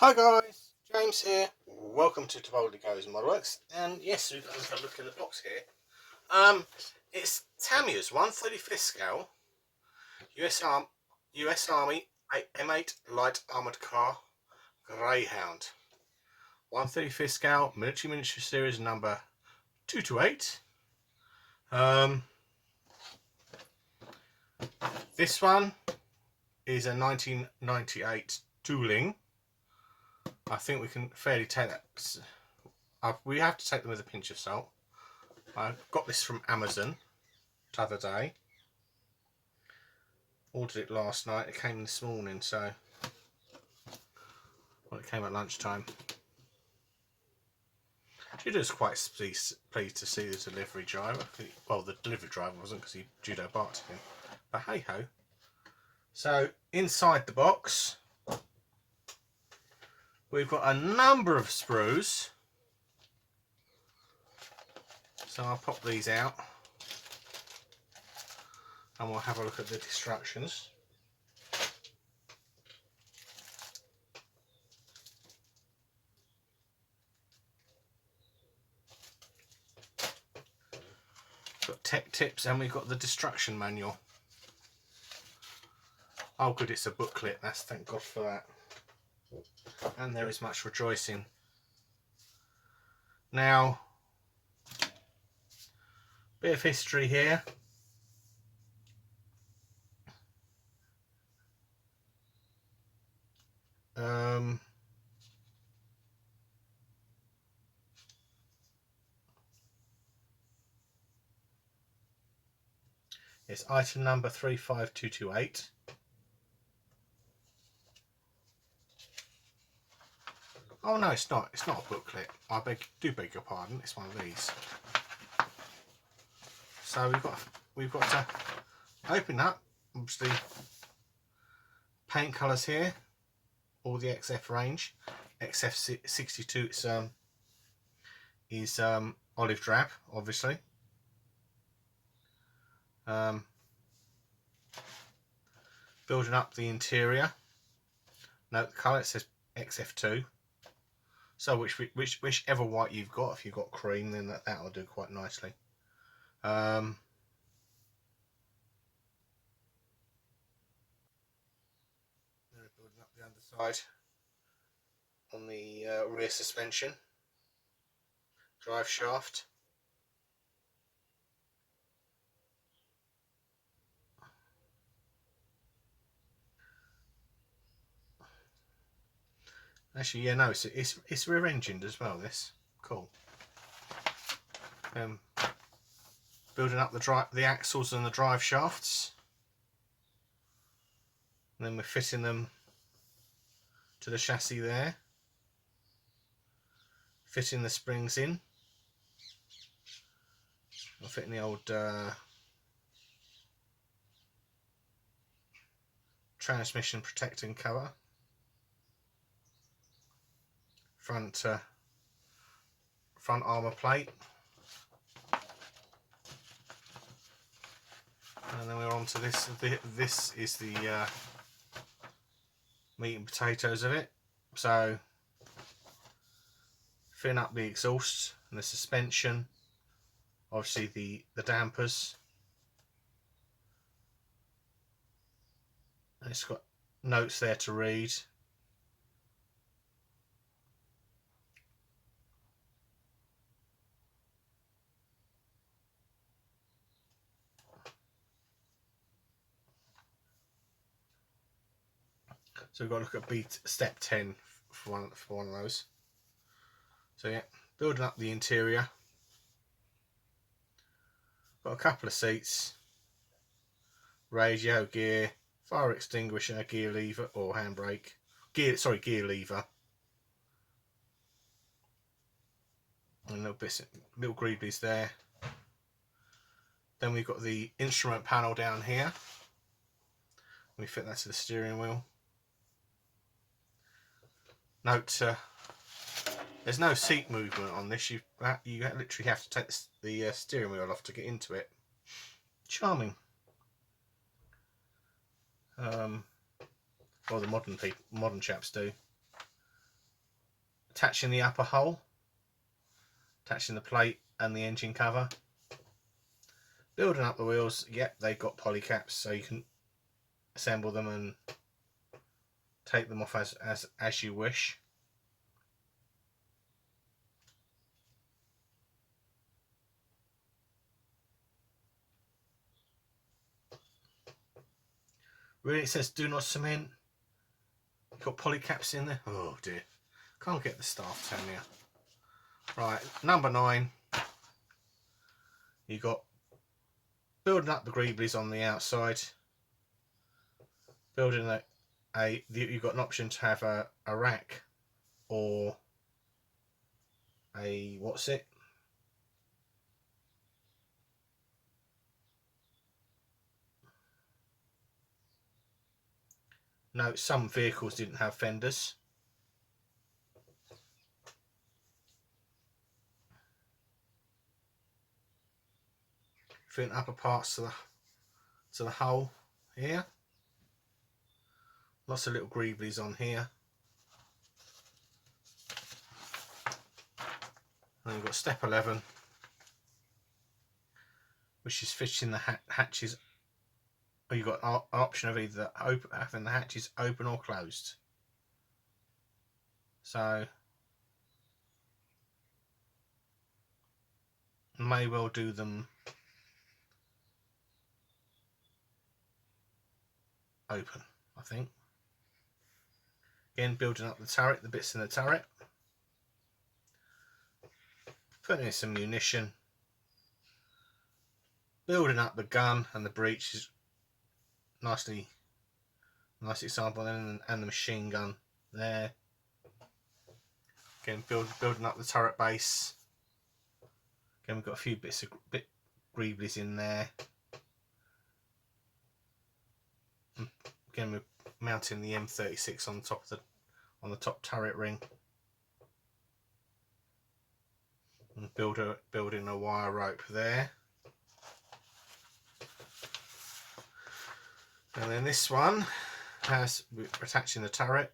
Hi guys, James here. Welcome to Toboldy Goes Modworks. And yes, we've got a look in the box here. It's Tamiya's 1/35 scale US Army M8 light armored car Greyhound. 1/35 scale military miniature series number 228. This one is a 1998 tooling. I think we can fairly take that. We have to take them with a pinch of salt. I got this from Amazon the other day. Ordered it last night. It came this morning, so it came at lunchtime. Judo's quite pleased to see the delivery driver. Well, the delivery driver wasn't because Judo barked at him. But hey ho. So inside the box, we've got a number of sprues. So I'll pop these out and we'll have a look at the instructions. Got tech tips and we've got the destruction manual. Oh good, it's a booklet. Thank God for that. And there is much rejoicing. Now, bit of history here. It's item number 35228. Oh no, it's not. It's not a booklet. I do beg your pardon. It's one of these. So we've got to open up. Obviously, paint colours here. All the XF range. XF62 is olive drab, obviously. Building up the interior. Note the colour. It says XF2. So whichever white you've got, if you've got cream, then that'll do quite nicely. Building up the underside on the rear suspension, drive shaft. Actually, yeah, no, it's rear-engined as well. This cool. Building up the axles and the drive shafts, and then we're fitting them to the chassis there. Fitting the springs in. I'm fitting the old transmission protecting cover. Front armour plate, and then we're on to this. This is the meat and potatoes of it. So filling up the exhaust and the suspension, obviously the dampers, and it's got notes there to read. So we've got to look at step 10 for one of those. So yeah, building up the interior. Got a couple of seats, radio, gear, fire extinguisher, gear lever or handbrake, gear lever, and little greeblies there. Then we've got the instrument panel down here. We fit that to the steering wheel. Note, there's no seat movement on this. You literally have to take the steering wheel off to get into it. Charming. Well, the modern chaps do. attaching the upper hull, attaching the plate and the engine cover, building up the wheels. Yep, they've got polycaps, so you can assemble them and take them off as you wish. Really, it says do not cement. You've got polycaps in there. Oh dear, can't get the staff Tamiya. Right, number 9. You got building up the greeblies on the outside. Building you've got an option to have a rack or a what's it? No, some vehicles didn't have fenders. Fitting upper parts to the hull here. Lots of little greeblies on here. And you've got step 11, which is fitting the hatches. Or you've got an option of either having the hatches open or closed. So may well do them open, I think. Again, building up the turret, the bits in the turret. Putting in some munition. Building up the gun and the breech is nice example, and the machine gun there. Again, building up the turret base. Again, we've got a few bit greeblies in there. Again, we're mounting the M36 on the top turret ring, and building a wire rope there. And then this one we're attaching the turret.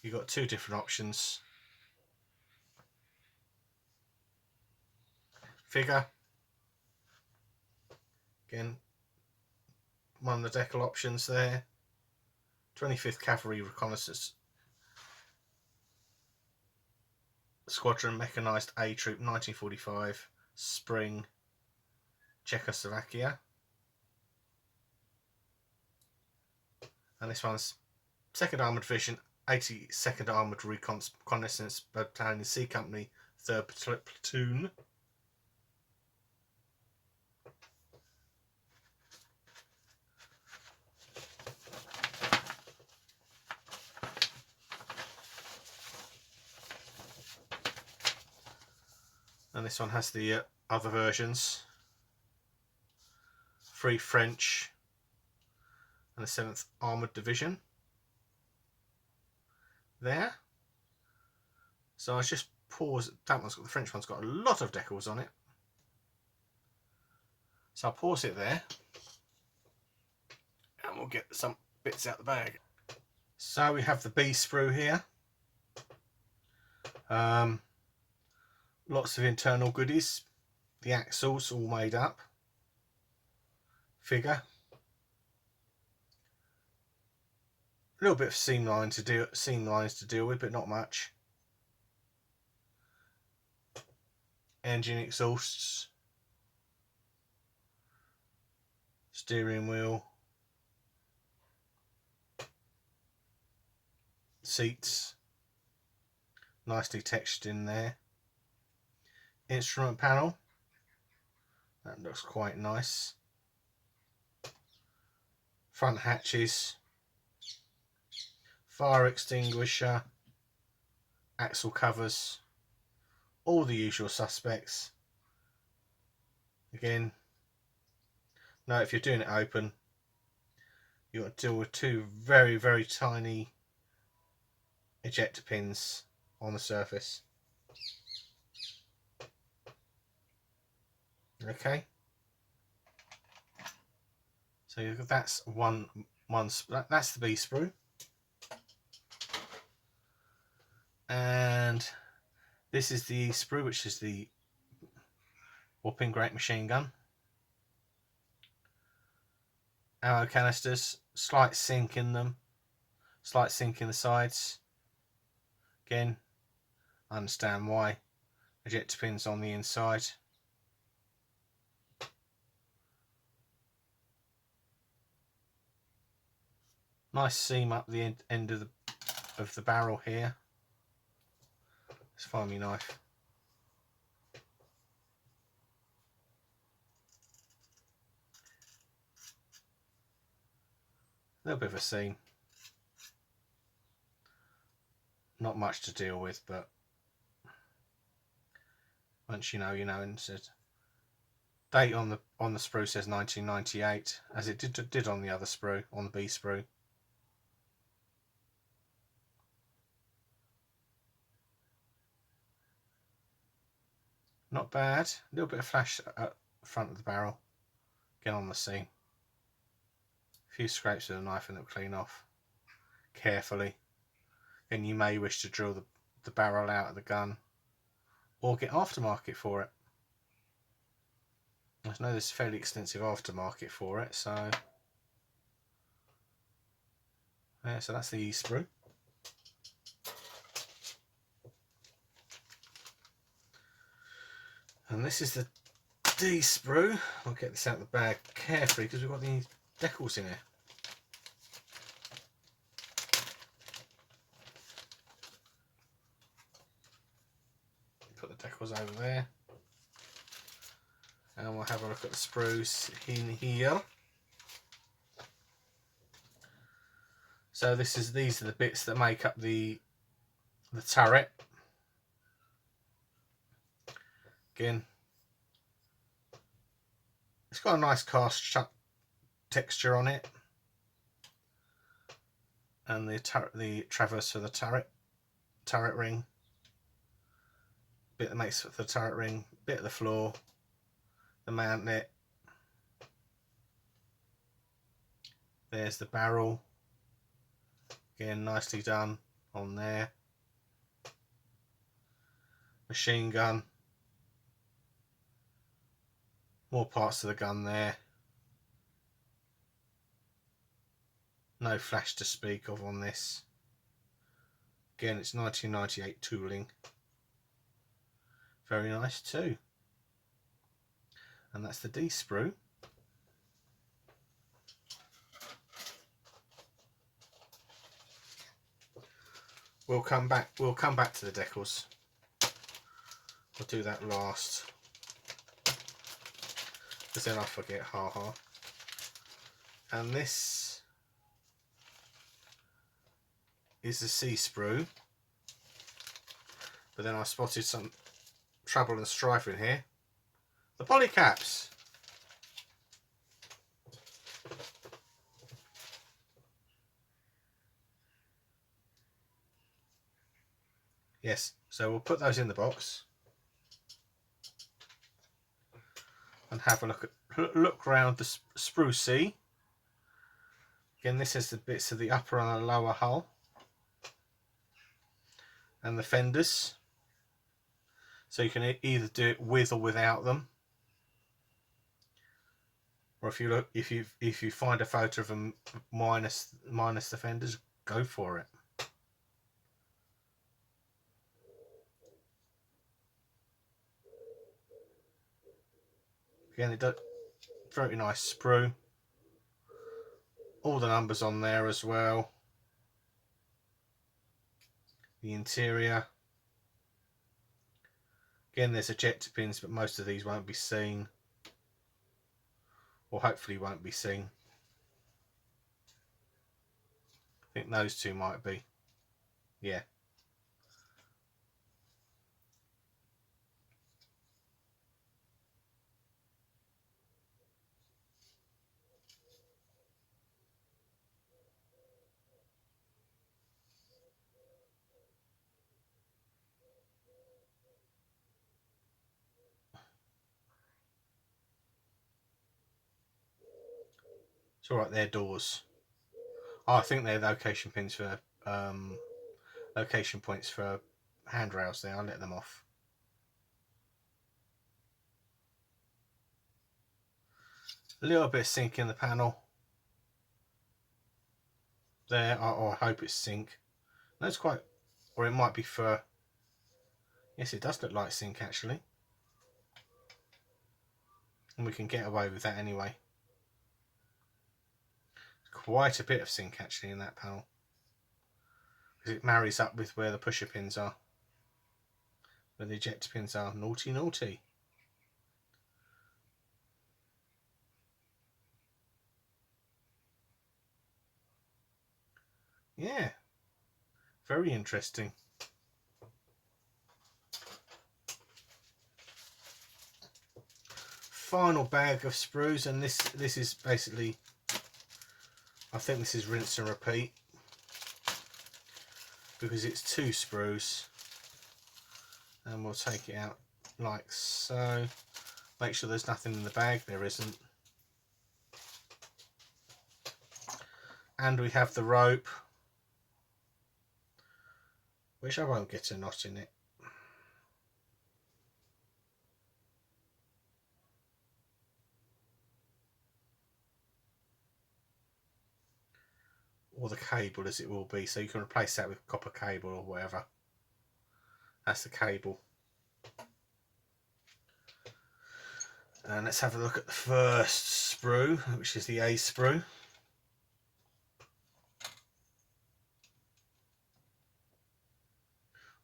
You've got 2 different options. Figure. Again, one of the decal options there. 25th Cavalry Reconnaissance Squadron Mechanised A Troop 1945 Spring, Czechoslovakia. And this one's 2nd Armoured Division, 82nd Armoured Reconnaissance Battalion, C Company, 3rd Platoon. And this one has the other versions. 3 French and the 7th Armoured Division there. So I just pause. The French one's got a lot of decals on it. So I'll pause it there and we'll get some bits out the bag. So we have the B sprue here. Lots of internal goodies. The axles all made up. Figure. A little bit of seam lines to deal with, but not much. Engine exhausts. Steering wheel. Seats. Nicely textured in there. Instrument panel. That looks quite nice. Front hatches. Fire extinguisher. Axle covers. All the usual suspects. Again, now if you're doing it open, you've got to deal with 2 very, very tiny ejector pins on the surface. Okay, so that's that's the B sprue. And this is the sprue, which is the whopping great machine gun. Ammo canisters, slight sink in them, slight sink in the sides. Again, I understand why. Ejector pins on the inside. Nice seam up the end of the barrel here. Let's find my knife. A little bit of a seam. Not much to deal with, but once you know, you know. And said date on the sprue says 1998, as it did on the other sprue, on the B sprue. Not bad. A little bit of flash at the front of the barrel. Again on the seam. A few scrapes with a knife and it'll clean off carefully. Then you may wish to drill the barrel out of the gun or get aftermarket for it. I know there's a fairly extensive aftermarket for it, so yeah, so that's the E sprue. And this is the D sprue. I'll get this out of the bag carefully because we've got these decals in here. Put the decals over there. And we'll have a look at the sprues in here. So these are the bits that make up the turret. Again, it's got a nice cast texture on it, and the traverse for the turret ring, bit that makes the turret ring, bit of the floor, the mountlet. There's the barrel. Again, nicely done on there. Machine gun. More parts of the gun there. No flash to speak of on this. Again, it's 1998 tooling. Very nice too. And that's the D sprue. We'll come back to the decals. We'll do that last, because then I forget, ha. And this is the C sprue, but then I spotted some trouble and strife in here. The polycaps. Yes, so we'll put those in the box and have a look around the sprue C. Again, this is the bits of the upper and the lower hull and the fenders. So you can either do it with or without them, or if you find a photo of them minus the fenders, go for it. Again, it does very nice sprue. All the numbers on there as well. The interior. Again, there's ejector pins, but most of these won't be seen, or hopefully won't be seen. I think those two might be. Yeah. It's alright, they're doors. Oh, I think they're location pins for location points for handrails there. I'll let them off. A little bit of sink in the panel. There, I hope it's sink. That's quite, or it might be for, yes, it does look like sink actually. And we can get away with that anyway. Quite a bit of sink actually in that panel. Because it marries up with where the pusher pins are. Where the ejector pins are. Naughty, naughty. Yeah. Very interesting. Final bag of sprues, and this is basically, I think this is rinse and repeat, because it's 2 sprues, and we'll take it out like so. Make sure there's nothing in the bag. There isn't. And we have the rope, which I won't get a knot in it. Or the cable as it will be, so you can replace that with copper cable or whatever. That's the cable. And let's have a look at the first sprue, which is the A sprue.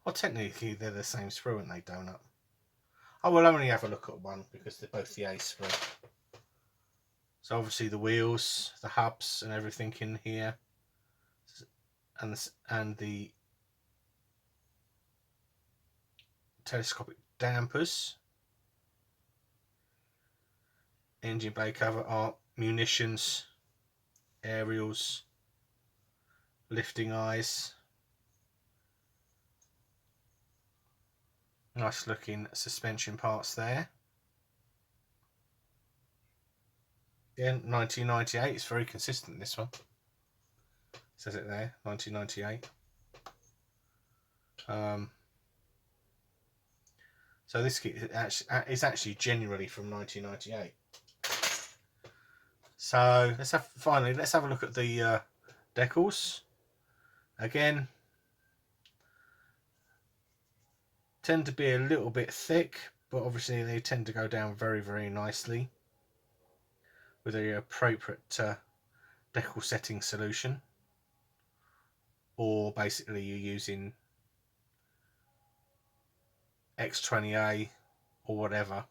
Well, technically they're the same sprue, aren't they, Donut? I will only have a look at one because they're both the A sprue. So obviously the wheels, the hubs and everything in here, and the telescopic dampers, engine bay cover are munitions, aerials, lifting eyes. Nice looking suspension parts there. Again, 1998. It's very consistent, this one. It says it there, 1998. So this kit is actually genuinely from 1998. So let's have a look at the decals. Again, tend to be a little bit thick, but obviously they tend to go down very, very nicely with the appropriate decal setting solution, or basically you're using X20A or whatever.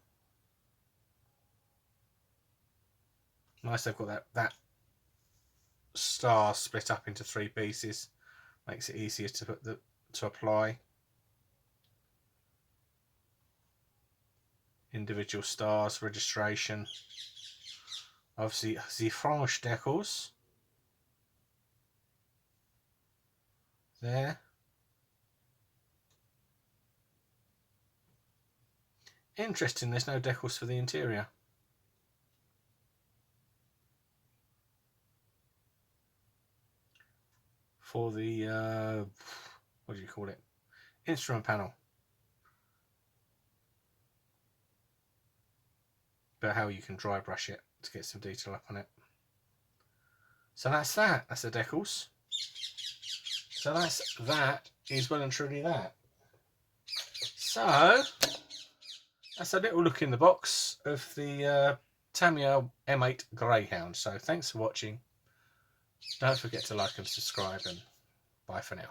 Nice, they've got that star split up into 3 pieces, makes it easier to apply. Individual stars, registration. Obviously the French decals there. Interesting, there's no decals for the interior. For the what do you call it? Instrument panel. But how you can dry brush it to get some detail up on it. So that's that. That's the decals. So that is well and truly that. So that's a little look in the box of the Tamiya M8 Greyhound. So thanks for watching. Don't forget to like and subscribe, and bye for now.